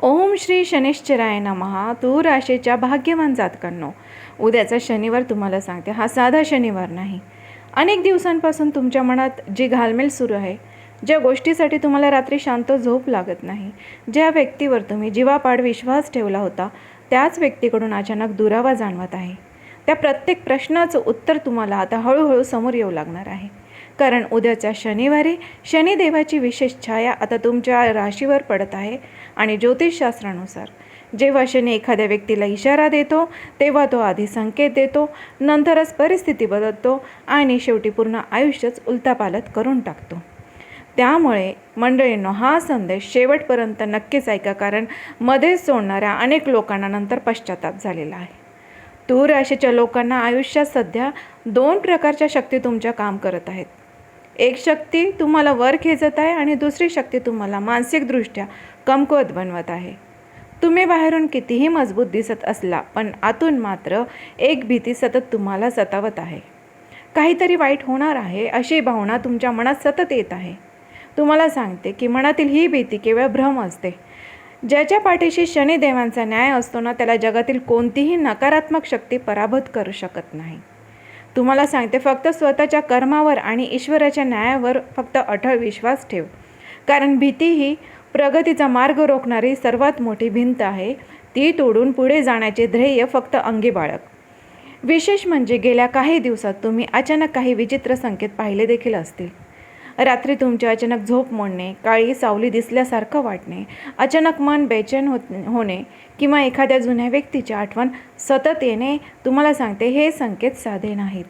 ओम श्री शनिश्चराय नमः. तूर राशीच्या भाग्यवान जातकांनो, उद्याचा शनिवार तुम्हाला सांगते, हा साधा शनिवार नाही. अनेक दिवसांपासून तुमच्या मनात जी घालमेल सुरू आहे, ज्या गोष्टीसाठी तुम्हाला रात्री शांत झोप लागत नाही, ज्या व्यक्तीवर तुम्ही जीवापाड विश्वास ठेवला होता, त्याच व्यक्तीकडून अचानक दुरावा जाणवत आहे. त्या प्रत्येक प्रश्नाचं उत्तर तुम्हाला आता हळूहळू समोर येऊ लागणार आहे. कारण उद्याच्या शनिवारी शनिदेवाची विशेष छाया आता तुमच्या राशीवर पडत आहे. आणि ज्योतिषशास्त्रानुसार जेव्हा शनी एखाद्या व्यक्तीला इशारा देतो, तेव्हा तो आधी संकेत देतो, नंतरच परिस्थिती बदलतो आणि शेवटी पूर्ण आयुष्यच उलथापालथ करून टाकतो. त्यामुळे मंडळींनो, हा संदेश शेवटपर्यंत नक्कीच ऐका, कारण मध्येच सोडणाऱ्या अनेक लोकांना नंतर पश्चाताप झालेला आहे. तूर राशीच्या लोकांना आयुष्यात सध्या 2 प्रकारच्या शक्ती तुमच्या काम करत आहेत. एक शक्ती तुम्हाला वर खेचत आहे आणि दुसरी शक्ती तुम्हाला मानसिकदृष्ट्या कमकुवत बनवत आहे. तुम्ही बाहेरून कितीही मजबूत दिसत असला, पण आतून मात्र एक भीती सतत तुम्हाला सतावत आहे. काहीतरी वाईट होणार आहे अशी भावना तुमच्या मनात सतत येत आहे. तुम्हाला सांगते की मनातील ही भीती केवळ भ्रम असते. ज्याच्या पाठीशी शनिदेवांचा न्याय असतो ना, त्याला जगातील कोणतीही नकारात्मक शक्ती पराभूत करू शकत नाही. तुम्हाला सांगते, फक्त स्वतःच्या कर्मावर आणि ईश्वराच्या न्यायावर फक्त अढळ विश्वास ठेव. कारण भीती ही प्रगतीचा मार्ग रोखणारी सर्वात मोठी भिंत आहे. ती तोडून पुढे जाण्याचे ध्येय फक्त अंगी बाळग. विशेष म्हणजे गेल्या काही दिवसात तुम्ही अचानक काही विचित्र संकेत पाहिले देखील असतील. रात्री तुमची अचानक झोप मोडणे, काळी सावली दिसल्यासारखं वाटणे, अचानक मन बेचैन होणे किंवा एखाद्या जुन्या व्यक्तीची आठवण सतत येणे. तुम्हाला सांगते, हे संकेत साधे नाहीत.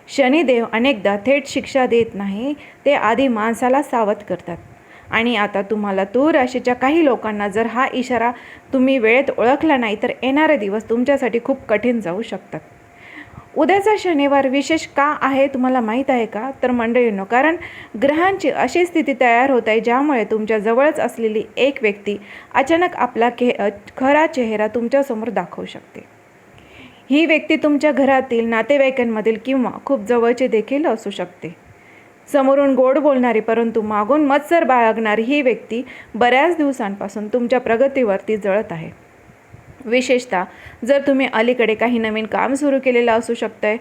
शनिदेव अनेकदा थेट शिक्षा देत नाही, ते आधी माणसाला सावध करतात. आणि आता तुम्हाला तूर राशीच्या काही लोकांना जर हा इशारा तुम्ही वेळेत ओळखला नाही, तर येणारे दिवस तुमच्यासाठी खूप कठीण जाऊ शकतात. उद्याचा शनिवार विशेष का आहे तुम्हाला माहीत आहे का? तर मंडळींनो, कारण ग्रहांची अशी स्थिती तयार होत आहे, ज्यामुळे तुमच्या जवळच असलेली एक व्यक्ती अचानक आपला खरा चेहरा तुमच्यासमोर दाखवू शकते. ही व्यक्ती तुमच्या घरातील, नातेवाईकांमधील किंवा खूप जवळची देखील असू शकते. समोरून गोड बोलणारी परंतु मागून मत्सर बाळगणारी ही व्यक्ती बऱ्याच दिवसांपासून तुमच्या प्रगतीवरती जळत आहे. विशेषतः जर तुम्ही अलीकडे काही नवीन काम सुरू केलेलं असू शकतं,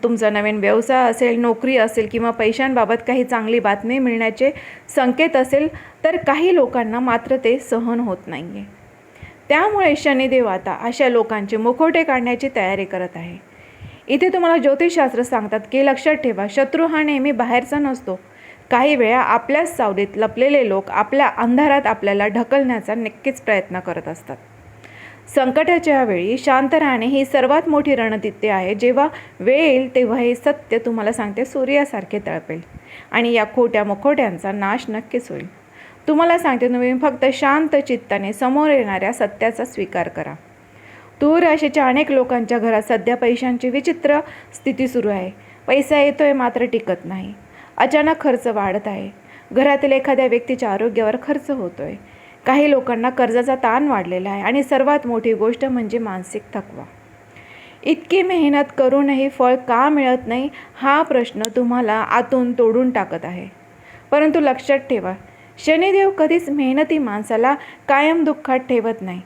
तुमचा नवीन व्यवसाय असेल, नोकरी असेल किंवा पैशांबाबत काही चांगली बातमी मिळण्याचे संकेत असेल, तर काही लोकांना मात्र ते सहन होत नाही आहे. त्यामुळे शनिदेव आता अशा लोकांचे मुखवटे काढण्याची तयारी करत आहे. इथे तुम्हाला ज्योतिषशास्त्र सांगतात की लक्षात ठेवा, शत्रू हा नेहमी बाहेरचा नसतो. काही वेळा आपल्याच सावलीत लपलेले लोक आपल्या अंधारात आपल्याला ढकलण्याचा नक्कीच प्रयत्न करत असतात. संकटाच्या वेळी शांत राहणे ही सर्वात मोठी रणनीती आहे. जेव्हा वेळ येईल तेव्हा हे सत्य तुम्हाला सांगते सूर्यासारखे तळपेल आणि या खोट्या मुखवट्यांचा नाश नक्कीच होईल. तुम्हाला सांगते, तुम्ही फक्त शांत चित्ताने समोर येणाऱ्या सत्याचा स्वीकार करा. तूर राशीच्या अनेक लोकांच्या घरात सध्या पैशांची विचित्र स्थिती सुरू आहे. पैसा येतोय मात्र टिकत नाही. अचानक खर्च वाढत आहे. घरातील एखाद्या व्यक्तीच्या आरोग्यावर खर्च होतोय. काही लोकांना कर्जाचा ताण वाढलेला आहे आणि सर्वात मोठी गोष्ट म्हणजे मानसिक थकवा. इतकी मेहनत करूनही फळ का मिळत नाही, हा प्रश्न तुम्हाला आतून तोडून टाकत आहे. परंतु लक्षात ठेवा, शनिदेव कधीच मेहनती माणसाला कायम दुःखात ठेवत नाही.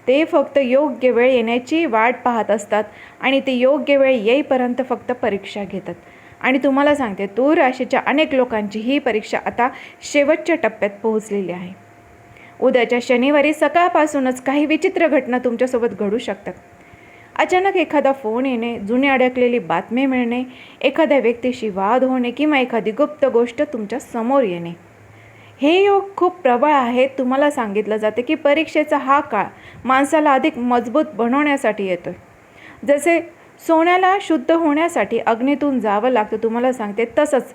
ते फक्त योग्य वेळ येण्याची वाट पाहत असतात आणि ते योग्य वेळ येईपर्यंत फक्त परीक्षा घेतात. आणि तुम्हाला सांगते, तूर राशीच्या अनेक लोकांची ही परीक्षा आता शेवटच्या टप्प्यात पोहोचलेली आहे. उद्याच्या शनिवारी सकाळपासूनच काही विचित्र घटना तुमच्यासोबत घडू शकतात. अचानक एखादा फोन येणे, जुनी अडकलेली बातमी मिळणे, एखाद्या व्यक्तीशी वाद होणे किंवा एखादी गुप्त गोष्ट तुमच्या समोर येणे. हे योग खूप प्रबळ आहेत. तुम्हाला सांगितलं जाते की परीक्षेचा हा काळ माणसाला अधिक मजबूत बनवण्यासाठी येतोय. जसे सोन्याला शुद्ध होण्यासाठी अग्नीतून जावं लागतं, तुम्हाला सांगते, तसंच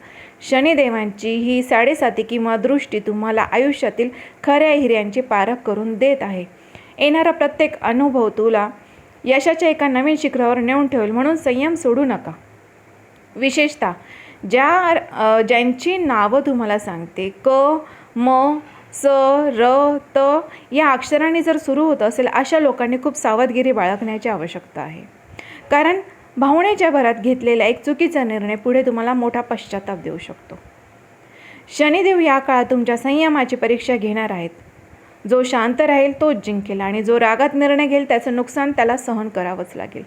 शनिदेवांची ही 7.5 किंवा दृष्टी तुम्हाला आयुष्यातील खऱ्या हिऱ्यांची पारख करून देत आहे. येणारा प्रत्येक अनुभव तुला यशाच्या एका नवीन शिखरावर नेऊन ठेवेल, म्हणून संयम सोडू नका. विशेषतः ज्यांची नावं तुम्हाला सांगते क, म, स, र, त या अक्षरांनी जर सुरू होत असेल, अशा लोकांनी खूप सावधगिरी बाळगण्याची आवश्यकता आहे. कारण भावनेच्या भरात घेतलेला एक चुकीचा निर्णय पुढे तुम्हाला मोठा पश्चाताप देऊ शकतो. शनिदेव या काळात तुमच्या संयमाची परीक्षा घेणार आहेत. जो शांत राहील तोच जिंकेल आणि जो रागात निर्णय घेईल त्याचं नुकसान त्याला सहन करावंच लागेल.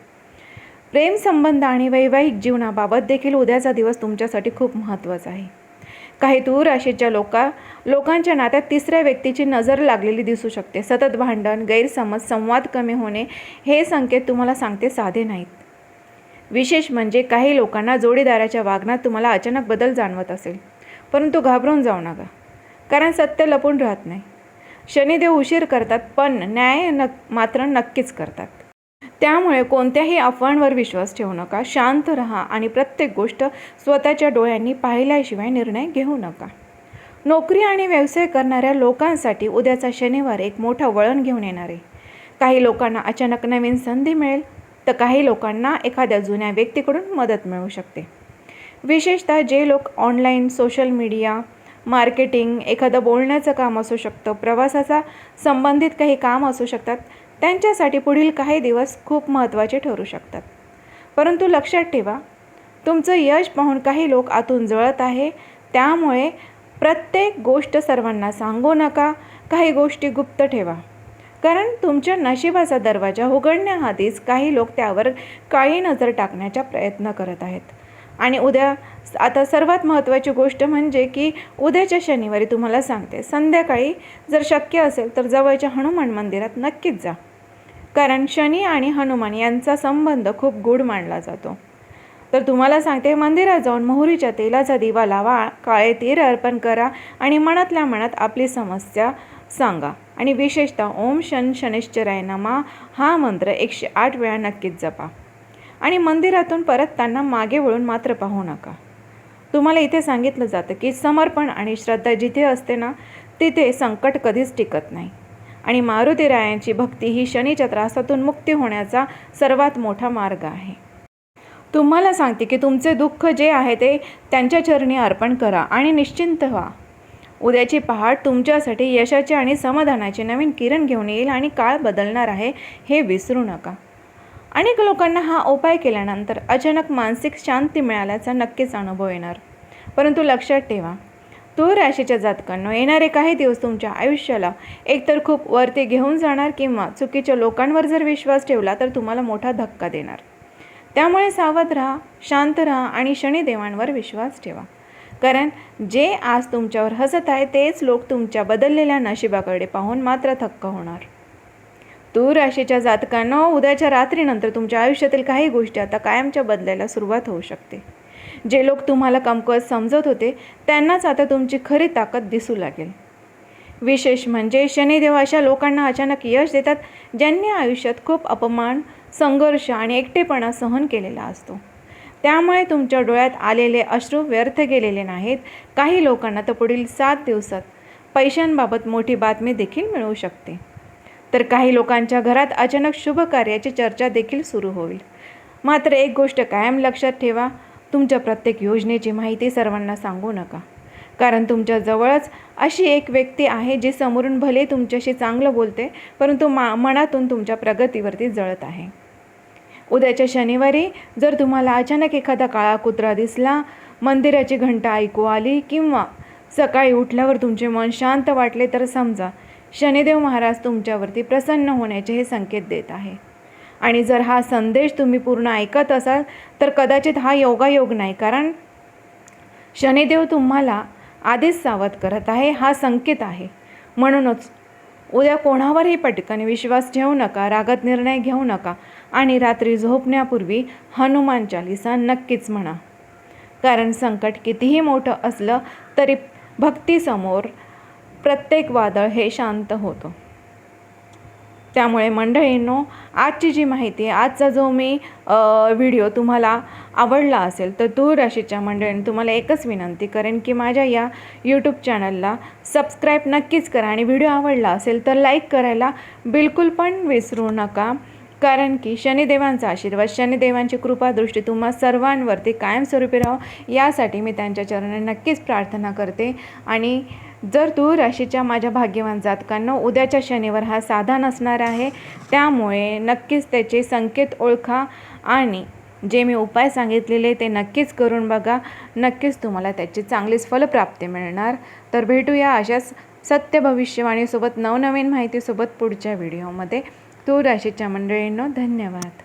प्रेम संबंध आणि वैवाहिक जीवनाबाबत देखील उद्याचा दिवस तुमच्यासाठी खूप महत्त्वाचा आहे. काही तूर राशीच्या लोकांच्या नात्यात तिसऱ्या व्यक्तीची नजर लागलेली दिसू शकते. सतत भांडण, गैरसमज, संवाद कमी होणे हे संकेत तुम्हाला सांगते साधे नाहीत. विशेष म्हणजे काही लोकांना जोडीदाराच्या वागण्यात तुम्हाला अचानक बदल जाणवत असेल, परंतु घाबरून जाऊ नका, कारण सत्य लपून राहत नाही. शनिदेव उशीर करतात पण न्याय मात्र नक्कीच करतात. त्यामुळे कोणत्याही अफवांवर विश्वास ठेवू नका. शांत राहा आणि प्रत्येक गोष्ट स्वतःच्या डोळ्यांनी पाहिल्याशिवाय निर्णय घेऊ नका. नोकरी आणि व्यवसाय करणाऱ्या लोकांसाठी उद्याचा शनिवार एक मोठं वळण घेऊन येणार आहे. काही लोकांना अचानक नवीन संधी मिळेल, तर काही लोकांना एखाद्या जुन्या व्यक्तीकडून मदत मिळू शकते. विशेषतः जे लोक ऑनलाईन, सोशल मीडिया, मार्केटिंग, एखादं बोलण्याचं काम असू शकतं, प्रवासाचा संबंधित काही काम असू शकतात, त्यांच्यासाठी पुढील काही दिवस खूप महत्त्वाचे ठरू शकतात. परंतु लक्षात ठेवा, तुमचं यश पाहून काही लोक आतून जळत आहे. त्यामुळे प्रत्येक गोष्ट सर्वांना सांगू नका. काही गोष्टी गुप्त ठेवा, कारण तुमच्या नशिबाचा दरवाजा उघडण्याआधीच काही लोक त्यावर काळी नजर टाकण्याचा प्रयत्न करत आहेत. आणि आता सर्वात महत्त्वाची गोष्ट म्हणजे की उद्याच्या शनिवारी तुम्हाला सांगते, संध्याकाळी जर शक्य असेल तर जवळच्या हनुमान मंदिरात नक्कीच जा, कारण शनी आणि हनुमान यांचा संबंध खूप गूढ मानला जातो. तर तुम्हाला सांगते, मंदिरात जाऊन मोहरीच्या तेलाचा दिवा लावा, काळे तीर अर्पण करा आणि मनातल्या मनात आपली समस्या सांगा. आणि विशेषतः ओम शनैश्चराय नमः हा मंत्र 108 वेळा नक्कीच जपा. आणि मंदिरातून परतताना मागे वळून मात्र पाहू नका. तुम्हाला इथे सांगितलं जातं की समर्पण आणि श्रद्धा जिथे असते ना, तिथे संकट कधीच टिकत नाही. आणि मारुतीरायांची भक्ती ही शनीच्या त्रासातून मुक्ती होण्याचा सर्वात मोठा मार्ग आहे. तुम्हाला सांगते की तुमचे दुःख जे आहे ते त्यांच्या चरणी अर्पण करा आणि निश्चिंत व्हा. उद्याची पहाट तुमच्यासाठी यशाचे आणि समाधानाचे नवीन किरण घेऊन येईल आणि काळ बदलणार आहे हे विसरू नका. अनेक लोकांना हा उपाय केल्यानंतर अचानक मानसिक शांती मिळाल्याचा नक्कीच अनुभव येणार. परंतु लक्षात ठेवा, तूळ राशीच्या जातकांनो, येणारे काही दिवस तुमच्या आयुष्याला एकतर खूप वरती घेऊन जाणार किंवा चुकीच्या लोकांवर जर विश्वास ठेवला तर तुम्हाला मोठा धक्का देणार. त्यामुळे सावध राहा, शांत राहा आणि शनिदेवांवर विश्वास ठेवा, कारण जे आज तुमच्यावर हसत आहे तेच लोक तुमच्या बदललेल्या नशिबाकडे पाहून मात्र थक्क होणार. तूळ राशीच्या जातकांनो, उद्याच्या रात्रीनंतर तुमच्या आयुष्यातील काही गोष्टी आता कायमच्या बदलायला सुरुवात होऊ शकते. जे लोक तुम्हाला कमकुवत समजत होते त्यांनाच आता तुमची खरी ताकद दिसू लागेल. विशेष म्हणजे शनिदेव अशा लोकांना अचानक यश देतात ज्यांनी आयुष्यात खूप अपमान, संघर्ष आणि एकटेपणा सहन केलेला असतो. त्यामुळे तुमच्या डोळ्यात आलेले अश्रू व्यर्थ गेलेले नाहीत. काही लोकांना तर पुढील 7 दिवसात पैशांबाबत मोठी बातमी देखील मिळू शकते. तर काही लोकांच्या घरात अचानक शुभ कार्याची चर्चा देखील सुरू होईल. मात्र एक गोष्ट कायम लक्षात ठेवा, तुमच्या प्रत्येक योजनेची माहिती सर्वांना सांगू नका, कारण तुमच्या जवळच अशी एक व्यक्ती आहे जी समोरून भले तुमच्याशी चांगलं बोलते, परंतु मनातून तुमच्या प्रगतीवरती जळत आहे. उद्याच्या शनिवारी जर तुम्हाला अचानक एखादा काळा कुत्रा दिसला, मंदिराची घंटा ऐकू आली किंवा सकाळी उठल्यावर तुमचे मन शांत वाटले, तर समजा शनिदेव महाराज तुमच्यावरती प्रसन्न होण्याचे हे संकेत देत आहे. आणि जर हा संदेश तुम्ही पूर्ण ऐकत असाल तर कदाचित हा योगायोग नाही, कारण शनिदेव तुम्हाला आधीच सावध करत आहे, हा संकेत आहे. म्हणूनच उद्या कोणावरही पटकन विश्वास ठेवू नका, रागात निर्णय घेऊ नका आणि रात्री झोपण्यापूर्वी हनुमान चालीसा नक्कीच म्हणा, कारण संकट कितीही मोठं असलं तरी भक्तीसमोर प्रत्येक वादळ हे शांत होतं. त्यामुळे मंडळींनो, आजची जी माहिती, आजचा जो मी व्हिडिओ तुम्हाला आवडला असेल तर तूळ राशीच्या मंडळींनी तुम्हाला एकच विनंती करेन की माझ्या या यूट्यूब चॅनलला सबस्क्राईब नक्कीच करा आणि व्हिडिओ आवडला असेल तर लाईक करायला बिलकुल पण विसरू नका, कारण की शनिदेवांचा आशीर्वाद, शनिदेवांची कृपादृष्टी तुम्हा सर्वांवरती कायमस्वरूपी राहो यासाठी मी त्यांच्या चरणी नक्कीच प्रार्थना करते. आणि जर तूळ राशीच्या माझ्या भाग्यवान जातकांना उद्याच्या शनिवार हा साधा नसणार आहे, त्यामुळे नक्कीच त्याचे संकेत ओळखा आणि जे मी उपाय सांगितलेले ते नक्कीच करून बघा. नक्कीच तुम्हाला त्याची चांगलीच फलप्राप्ती मिळणार. तर भेटूया अशाच सत्य भविष्यवाणीसोबत नवनवीन माहितीसोबत पुढच्या व्हिडिओमध्ये. तूळ राशीच्या मंडळींनो, धन्यवाद.